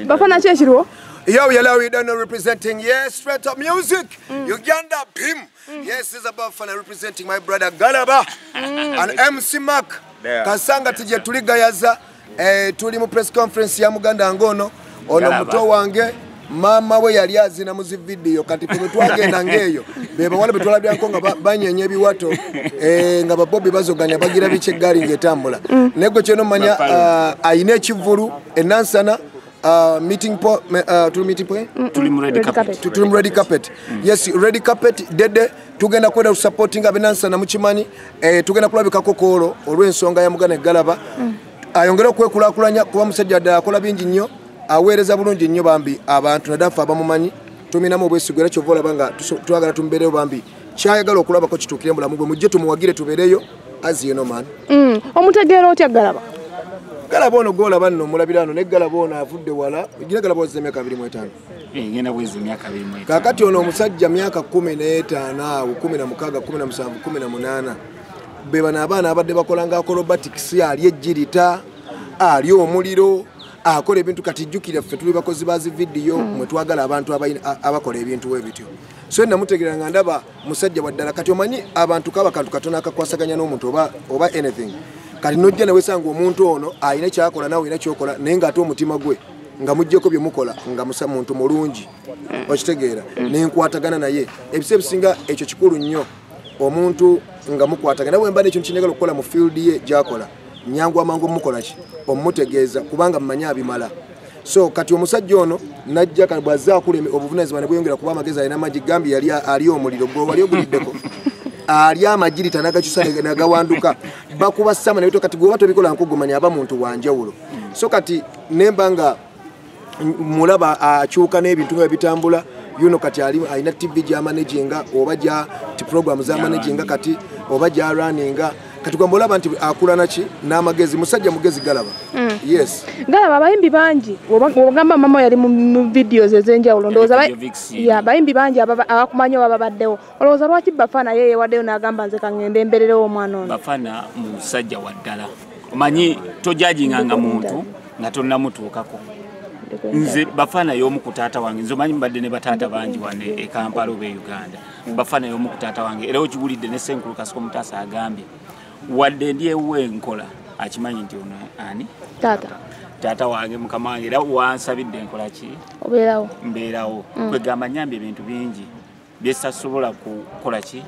Bafana cheshiro. Yo, we don't know representing, yes, straight up music. Uganda, Bim. Yes, this is Bafana representing my brother Galaba and MC Mac. Kasanga tije tuligayaza tuli mu press conference ya Muganda Ngono ono muto wange mama we yali azina mu video kati pwe twagenda ngeyo beba wale betwala byanko nga banyenye biwato nga babobbi bazoganya bagira biche gari ngetambula nego kyeno manya aine ekivulu enansana meeting ready carpet yes ready carpet dede tugenda kwenda supporting abenansa na muchimanyi tugenda kulabika kokolo olw'ensonga ya Muganda Galaba ayongera kwekulakulanya kuba musajja ddala akola bingi nnyo aweereza bulungi nnyo bambi abantu nadafa abamumanyi tuminamu obwesigwera kyovola banga twagala tumbereyo bambi kyayagala okulabako kituukire mulamu bwe mujje tumuwagire tubereyo as you know man omutegeera otya Galaba Galaba ono gola banno mulabirano ne Galaba ono avudde wala gira Galaba ozze myaka 25 ngenda bwezi myaka 25 kakati ono omusajja myaka 15 awo 16 17 18 beba n'abaana abadde bakolanga acrobatics ali ejjirita ali omuliro akola ebintu kati jjukira ffe tuli bakozi bazi video mwe twagala abantu abakola ebintu webityo so namutegerera nga ndaba musajja waddala kati omanyi abantu kaba kantu katona akakwasaganya n'omuntu oba anything kati nojja nawe sanga omuntu ono ayina kyakola nawe ina kyokola naye nga ate omutima gwe nga mujjeko bye mukola nga musa muntu mulungi okitegeera nenkwatagana naye ebise bisinga ekyo kikulu nnyo omuntu nga mukwatagana nawe mbane ekyo kinegala okukola mu field ye gyakola nyangu amangu mukola ki omutegeeza kubanga mmanya abimala so kati omusajja ono najja kabwaza akule obuvunanyizibwa ne bweyongera kuba amagezi alina amagi gambi yali ali omuliro gwe wali oguliddeko ali amagiri tanagakyusa nagawanduka bakuba sama nebito kati gwe batobikola nkugumanya aba muntu wanjawulo so kati nemba nga mulaba akyuka n'ebintu nga bitambula yuno kati alina TV gya managinga oba gya program za managinga kati oba gya runninga kati kwambolaba nti akula naki n'amagezi musajja mugezi Galaba yes Galaba abayimbi bangi ogamba mama yali mu videos ezenjawulo ndowooza ya bayimbi bangi abakumanya babaddewo olowooza lwaki Bafana yeye waddeyo n'agamba nze kangende mbererewo omwana ono Bafana musajja waddala omanyi tojajinganga muntu nga tonnamutuukako nze Bafana y'omu ku taata wange nze omanyi mbadde ne bataata bangi wane e Kampala oba e Uganda Bafana y'omu ku taata wange era okiwulidde ne Senkulu Kasiko Mutaasa agambye wadde ndyewe nkola akimanyi nti ono ani taata wange mukama wange era wansabidde nkola ki obeerawo mbeerawo kwegamba nyambi ebintu bingi byesasobola kukola ki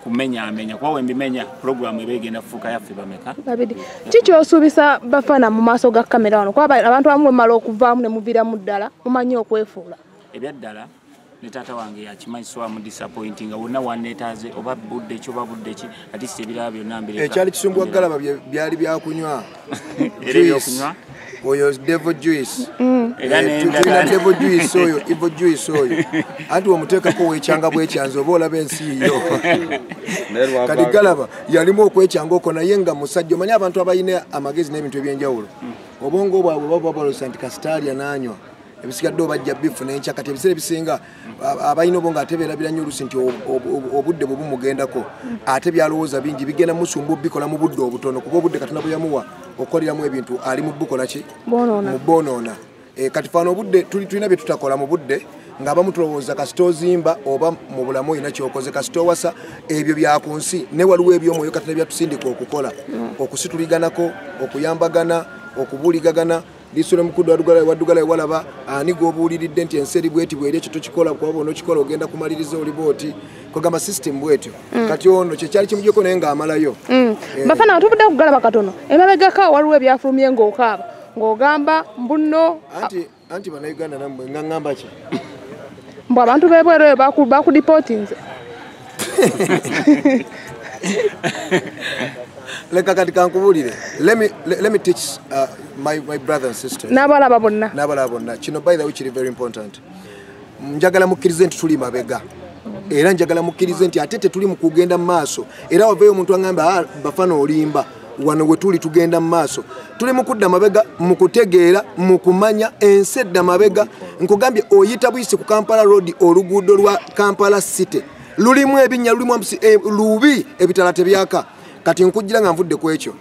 kumenya kwa wembimenya program ebegenda fuka yaffe bameka babidi kicho osuubisa Bafana mu maaso ga kamera wano kwa abantu bamwe mala okuvaamu ne muvira mu ddala mumanyi okwefuula ebyaddala ne taata wange yakimanyi so mu disappointing wonna wanetaze oba budde kyo babudde ki ati sebira byonna mbere ekyali kisumbwa Galaba byali byakunywa juice oyo devil juice devil juice oyo evil juice oyo ati omuteekako wekyanga bwekyanze oba olaba ensi yo kati Galaba yalimu okwekyanga oko naye nga musajja omanyi abantu abayina amagezi n'ebintu ebyenjawulo obwongo bwabwe babalosa nti kasitalia nanywa ebisigadde obajja bifu n'enkya kati ebiseera ebisinga abayina obwo ng'atebeera biranye olusi nti obudde bwe bumugendako ate byalowooza bingi bigenda musumba obbikola mu budde obutono kuba obudde Katonda bwe yamuwa okukoleramu ebintu ali mu bukola ki mu boonoona kati faana obudde tulina bye tutakola mu budde ng'abamu tulowooza kasita ozimba oba mu bulamu olina kyokoze kasita owasa ebyo byaku nsi ne waliwo ebyomwoyo Katonda byatusindika okukola okusituliganako okuyambagana okubuuligagana lisolo mukuddu waddugala walaba ani g'obuuliridde nti enseri bweti bweri ekyo tokikola kuba onokikola ogenda kumaliriza olibooti kugamba system bwetyo kati ono kyekyali kimugyeko naye ng'amalayo Bafana tubudde ku Galaba katono emabegako waliwo ebyafulumye ng'okaaba ng'ogamba mbuno anti bannayuganda nammwe ng'angamba ki mbu abantu b'ebweru bakudipotinze leka kati kankubulire let me teach my brothers and sisters n'abalaba bonna kino by the way kiri very important njagala mukkirize nti tuli mabega era njagala mukkirize nti ate tetuli mu kugenda mu maaso era waveeyo omuntu agamba Bafana olimba wano we tuli tugenda mu maaso tuli mu kudda mabega mu kutegeera mu kumanya ensi edda mabega nkugambye oyita buyisi ku Kampala road oluguudo lwa Kampala city lulimu ebinnya lulimu lubi ebitala tebyaka kati nkujjira nga nvudde ku ekyo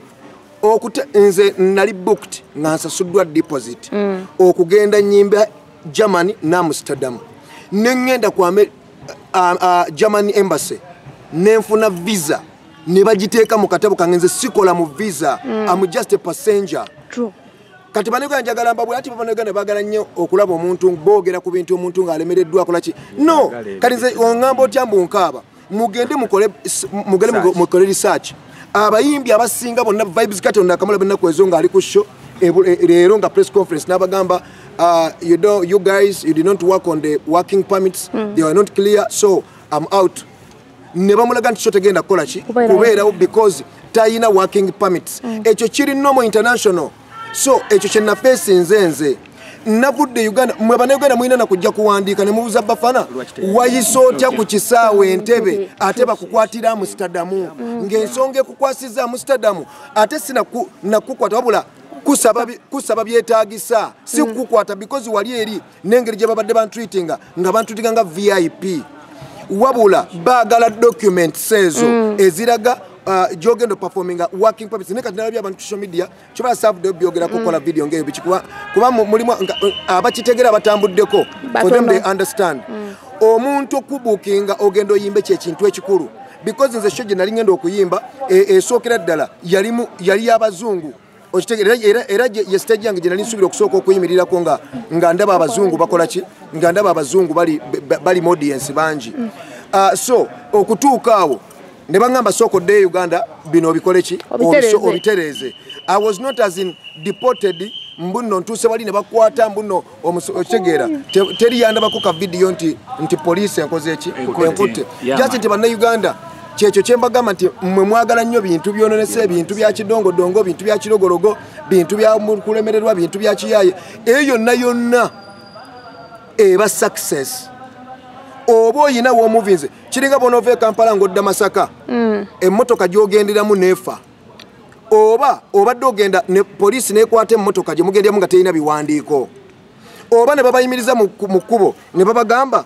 okute nze nali booked nga nsasuddwa deposit okugenda nyimba Germany na Amsterdam nengenda kwa German embassy nenfuna visa ne bagiteeka mu katabo kange nze sikola mu visa I'm just a passenger. True. Kati baneko njagala mbabula ati baneko ne bagala nnyo okulaba omuntu boogera ku bintu omuntu ng'alemereddwa akola ki no kati nze ongamba otyambu nkaaba mugende mukole research abayimbi abasinga bonna vibes kati onnakamala bennaku ezo ng'ali ku show leero nga press conference n'abagamba you guys you did not work on the working permits they were not clear so I'm out ne bamulaga nti kyo tegenda kukola ki kubeerawo because tayina working permits ekyo kiri nomo international so ekyo kye nafeesi nze navudde Uganda mwe bannayuganda mulina na kujja kuwandiika ne mubuuza Bafana wayisootya ku kisaawe Entebbe ate bakukwatira Amsterdam ng'ensonga ekukwasiza Amsterdam ate nakukwata wabula kusaba byetaagisa si kukwata because wali eri n'engeri gye babadde bantreatinga nga bantreatinga nga VIP wabula baagala documents ezo eziraga jogendo performing working permits ne kati nalabya abantu social media choba saved byogera kukola video ngeyo bichikuba kuba mulimu abakitegera batambuddeko for them they understand omuntu okubukinga ogendo yimbe kye kintu ekikulu because nze shoje nali ngendo okuyimba esokera ddala yali abazungu okitegera era ye stage yange nali nsubira okusooka okuyimirira ko nga ndaba abazungu bakola ki nga ndaba abazungu bali audience banji so okutuuka awo ne bangamba soko de Uganda bino bikole ki obitereze I was not as in deported mbuno ntuse bali ne bakwata mbuno omutegera teri yanda bakoka video nti police enkoze eki enkute just nti banna Uganda kyekyo kyembagamba nti mmwe mwagala nnyo bintu byononese ebintu bya kidongo bintu bya kirogorogo bintu bya kulemererwa bintu bya kiyaye eyo yonna eba success obo yina wo movies kiringa bonove Kampala ngodda Masaka emmotoka gyogenderamu nefa obadde ogenda ne police nekwata emmotoka gye mugenderamu nga teyina biwandiiko oba ne babayimiriza mu kkubo ne babagamba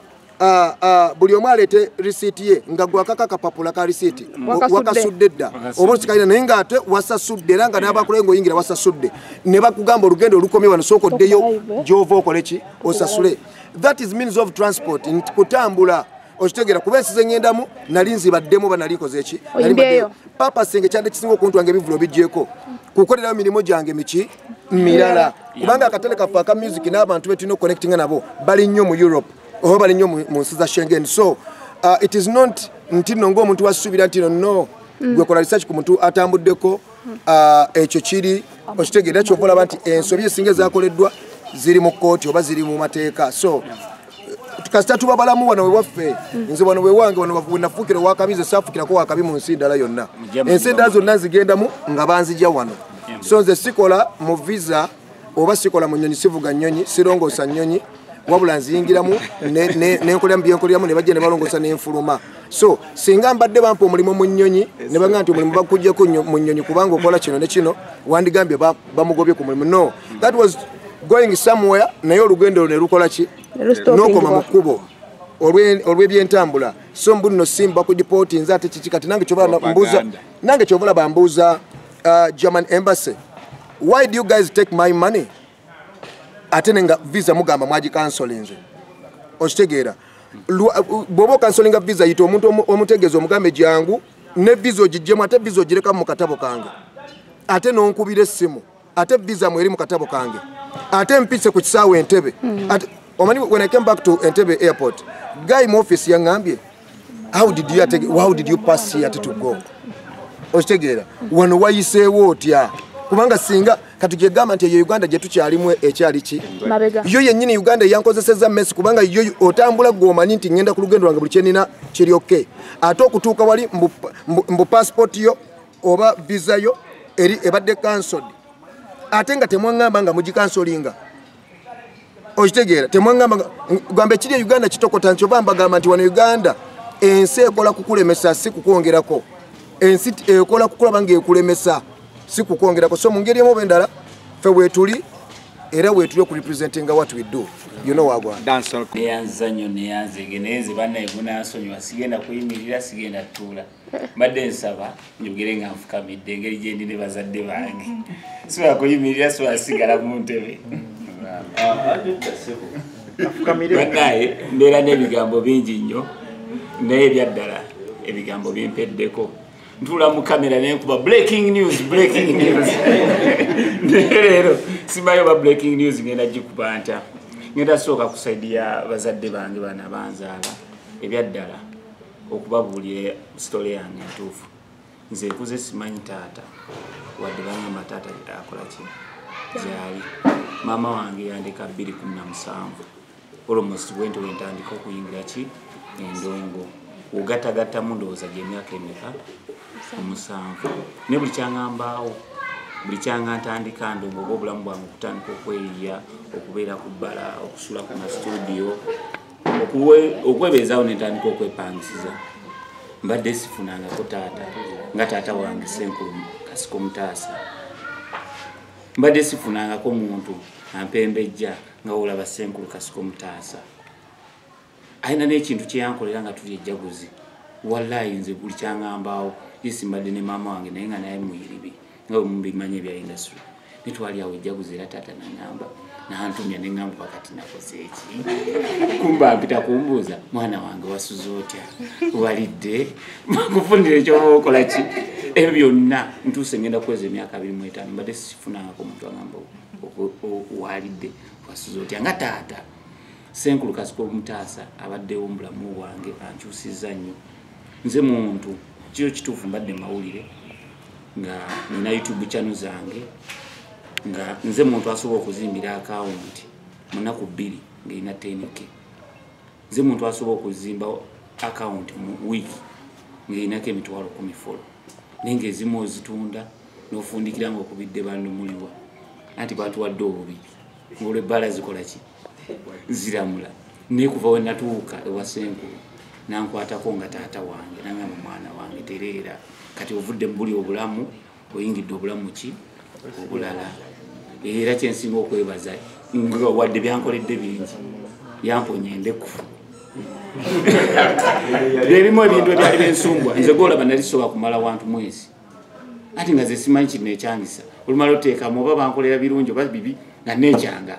buli omu aleete receipt ye nga gwakaka kapapula ka receipt wakasudde dda oba sikalina naye nga ate wasasudde era nga n'abakulee ng'oyingira wasasudde ne bakugamba olugendo olukomye wano sooka oddeyo gy'ova okole ki osasule that is means of transport kutambula okitegera kuba ensi zengendamu nali nzibaddemu banalikoze eki papa senge kyande kisinga okuntwanga ebivulo bijjeko kukolerayo mirimu gyange miki mirala kubanga akatale kafe aka music n'abantu betulina connectinga nabo bali nnyo mu Europe oba bali nnyo mu nsi za Schengen so it is not nti nno ng'omuntu wasuubira nti no gwe kola research ku muntu atambuddeko ekyo kiri okitegera kyova olaba nti ensobi esinga ezakoleddwa ziri mu kooti oba ziri mu mateeka so tukasita tuba balamu wano wewaffe nze wano wewange wano wenafuukira wakabize saafukirako wakabi mu nsi ddala yonna ensi endala zonna nzigendamu nga banzija wano so nze sikola mu visa oba sikola mu nnyonyi sivuga nnyonyi sirongoosa nnyonyi wabula nziyingiramu nenkoleramu byenkoleramu ne bajja ne balongoosa n'enfuluma so singa mbadde bampa omulimu mu nnyonyi ne bagamba nti omulimu bakugjeko mu nnyonyi kubanga okola kino ne kino wandigambye bamugobye ku mulimu no that was going somewhere naye olugendo ne lukola ki n'okoma mu kkubo olw'ebyentambula so mbuno simba ku dipoti nze ate kiki kati nange kyovala bambuuza German embassy why do you guys take my money ate nenga visa mugamba mwagikansolinze okitegeera bw'oba okansolinga visa yita omuntu omutegeeza omugambe jangu ne visa ogijjemu ate visa ogireka mu katabo kange ate n'onkubira essimu ate visa mweri mu katabo kange ate mpise ku kisaawe Entebbe omani when I came back to Entebbe airport guy mu office yangambye how did you pass here to go okitegeera wano wayiseewo otya kubanga singa katuje gamba nti ye Uganda gye tukyalimu ekyali ki yo yennyini Uganda yankozeseza mess kubanga yo otambula gwomanyi nti ngenda ku lugendo lwange buli kyenina kiri okay ate okutuuka wali mbu passport yo oba visa yo eri ebadde cancelled ate nga temwangamba nga mugikansolinga okitegeera temwangamba gambe kiri Uganda kitokota nkyova mbagamba nti wano Uganda ensi ekola kukulemesa si kukwongerako ensi ekola kukulaba nga ekulemesa si kukwongerako so mu ngeri emu endala ffe bwetuli era weetuli okurepresentinga what we do you know wagwa neyanzanyo neyanzege neze bana ebunasonyiwa sigenda kuyimirira sigenda tuula mbadde nsaba njogere nga nfukamidde engeri gye ndi ne bazadde bange sisobola kuyimirira sobola sigala mu ntebe bannaye mbeera n'ebigambo bingi nnyo naye ebyaddala ebigambo bimpeddeko ntula mu kamera nenkuba breaking news leero simayo ba breaking news ngenda gikuba nta ngenda sooka kusaidia bazadde bange bana banzaala ebyaddala okubabuulira story yange entuufu nze nkuze simanyi taata wadde bangamba taata akola ki gyali maama wange yandika 217 almost wento wentandika okuyingira ki endongo ugatagatta mu ndowooza gy'emyaka emeka omusanvu ne buli kyangambaawo buli kyanga ntandika ndongo oba obulamu bwange okutandika okweyiya okubeera ku bbala okusula ku mastudio okwebeezaawo nentandika okwepangisiza mbadde sifunangako taata nga taata wange Senkulu Kasiko Mutaasa mbadde sifunangako muntu ampembejja nga olaba Senkulu Kasiko Mutaasa ayina n'ekintu kyeyankolera nga tuli ejjaguzi wallahi nze buli kyangambaawo isimbadde ne maama wange naye nga naye muyiribi nga mubimanya ebya industry nitwali awo ejjaguzi era taata nangamba nantumya neŋŋamba pakati nakoze eki kumba mpita kumbuuza mwana wange wasuza otya walidde makufundira ekyoba okola ki ebyo byonna ntuuse ngenda kweza emyaka 25 mbadde sifunangako omuntu agamba walidde wasuza otya nga taata Senkulu Kasiko Mutaasa abaddewo mubulamu bwange ankyusizza nnyo nze muntu kyo kituufu mbadde mawulire nga nina YouTube channel zange nga nze muntu asobola okuzimbira akawunti munaku 2 ng'erina 10K nze muntu asobola okuzimba akawunti mu wiiki ng'erinako emitwalo 10 folo naye ng'ezimu ozitunda n'ofundikira ng'okubidde bandu muliwa anti batuwadde obubiri ng'olwebbala zikola ki ziramula naye kuva we natuuka ewa Senkulu nankwatako nga taata wange nangamba mwana wange tereera kati ovudde mbuli obulamu oyingidde obulamu ki obulala era kyensinga okwebaza nga wadde byankoledde bingi yamponya endeku byebimu ebintu ebyali byensumbwa nze golaba nali sobola kumala wantu mwezi ati nga ze simanyi kino ekyangisa olumala oteekamu oba bankolera birungi oba bibi nga nekyanga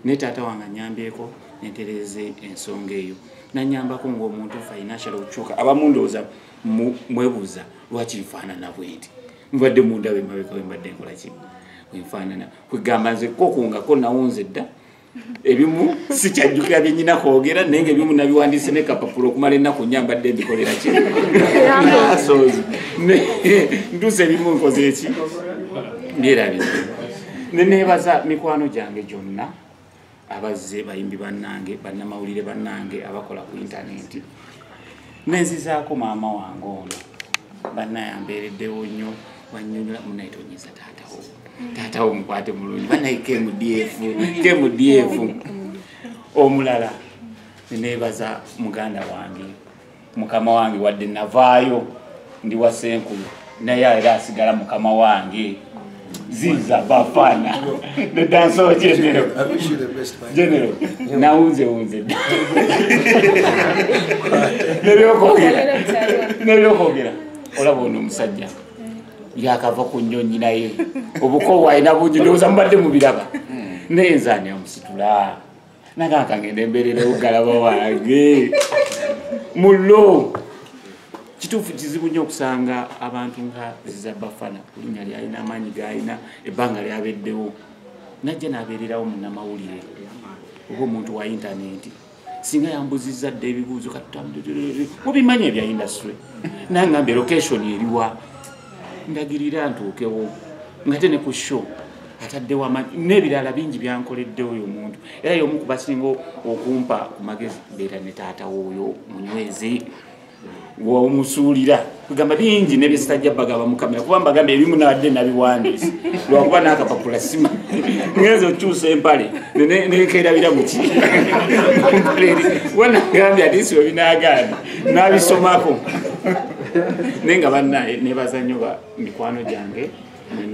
ne taata wange anyambyeko nentereze ensonga eyo nanyambako ng'omuntu financial okukyuka abamu ndowooza mwebuuza lwaki nfaanana bwenti mbadde munda wemabeka wembadde nkola ki wenfaanana kwegamba nze kokungako nawunze dda ebimu sikyajjukira byenyina kwogera naye nga ebimu nabiwandiise nekapapula okumala ennaku nnya mbadde mbikolera ki asoozi ntuuse ebimu nkoze eki byerabize neneebaza mikwano gyange gyonna abazze bayimbi bannange bannamawulire bannange abakola ku intaneti nenzizaako maama wange ono bannaye ambeereddewo nnyo wannyonnyola munaye tonyiza taatawo mukwate mulungi bannaye kemudf omulala neneebaza muganda wange mukama wange wadde navaayo ndi wa Senkulu naye era asigala mukama wange Ziza Bafana the dancer general naunze nebyo kogera olaba ono omusajja yakava ku nnyonyi naye obuko bwalina bungi ndowooza mubadde mubiraba naye nzaani amusitula nagaka ngenda embeerera ogalaba wange mulo kituufu kizibu nnyo okusanga abantu nga Ziza Bafana kulinnya lyalina amaanyi gaalina ebbanga lyabeddewo najja n'abeererawo munnamawulire oba omuntu wa intaneti singa yambuzizza dde ebibuuzo obimanyi ebya industry nangambye location eriwa ndagirira ntuukewo nga te ne ku show ataddewo amaanyi n'ebirala bingi byankoleddewo oyo omuntu era y'omu kubasinga okumpa ku magezi beera ne taata w'oyo munywezi womusuulira kugamba bingi nebyezitajja bagaba mukamera kuba mbagamba ebimu nawadde nabiwandiise lwakuba n'akapapula sima ngenza okyusa empale nekerabira muki wanagambye atisi webinagaana nabisomako naye nga bannaye nebaza nnyo mikwano gyange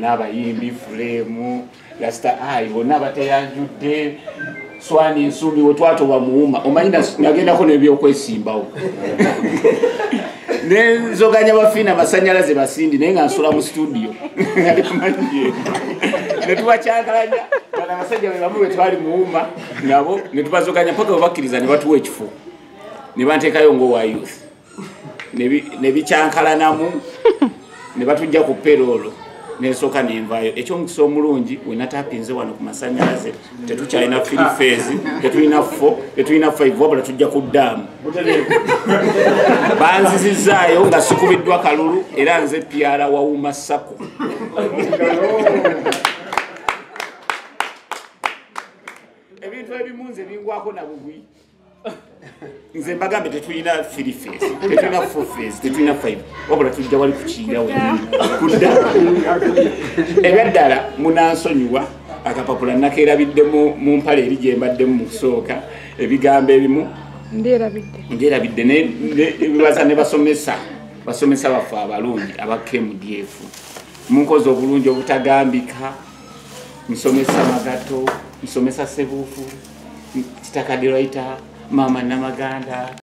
n'abayimbi Fulemu Rasta Eye bonna bateyanjudde Swani Nsumbi we twatoba muuma omanyi nagendako n'ebyokwesimbawo nenzoganya bafiina masanyalaze basindi naye nga nsula mu studio netubakyankalanya bana abasajja be bamu bwe twali muuma nabo netubazoganya paka babakkiriza ne batuwa ekifo ne banteekayo ng'owa youth ne bicyankalanamu ne batujja ku peroolo nesooka nenvaayo ekyomukisa omulungi we natapinze wano ku masanyalaze tetukyalina 3 phase tetulina 4 tetulina 5 wabula tujja ku ddaamu banzizizaayo nga sikubiddwa kalulu era nze pyara wawuma sako ebintu ebimu nze bingwako na bugwi nze mbagambe tetulina 3 phase tetulina 4 phase tetulina 5 wabula tujja wali kukiira kudda ebyaddala munansonyiwa akapapula nakeerabidde mu mpale eri gye mbaddemu mu kusooka ebigambo ebimu nderabidde nebibaza ne basomesa baffe abalungi aba KMDF munkozi obulungi obutagambika nsomesa Magato nsomesa Sebuufu Kitakadiraita Mama Namaganda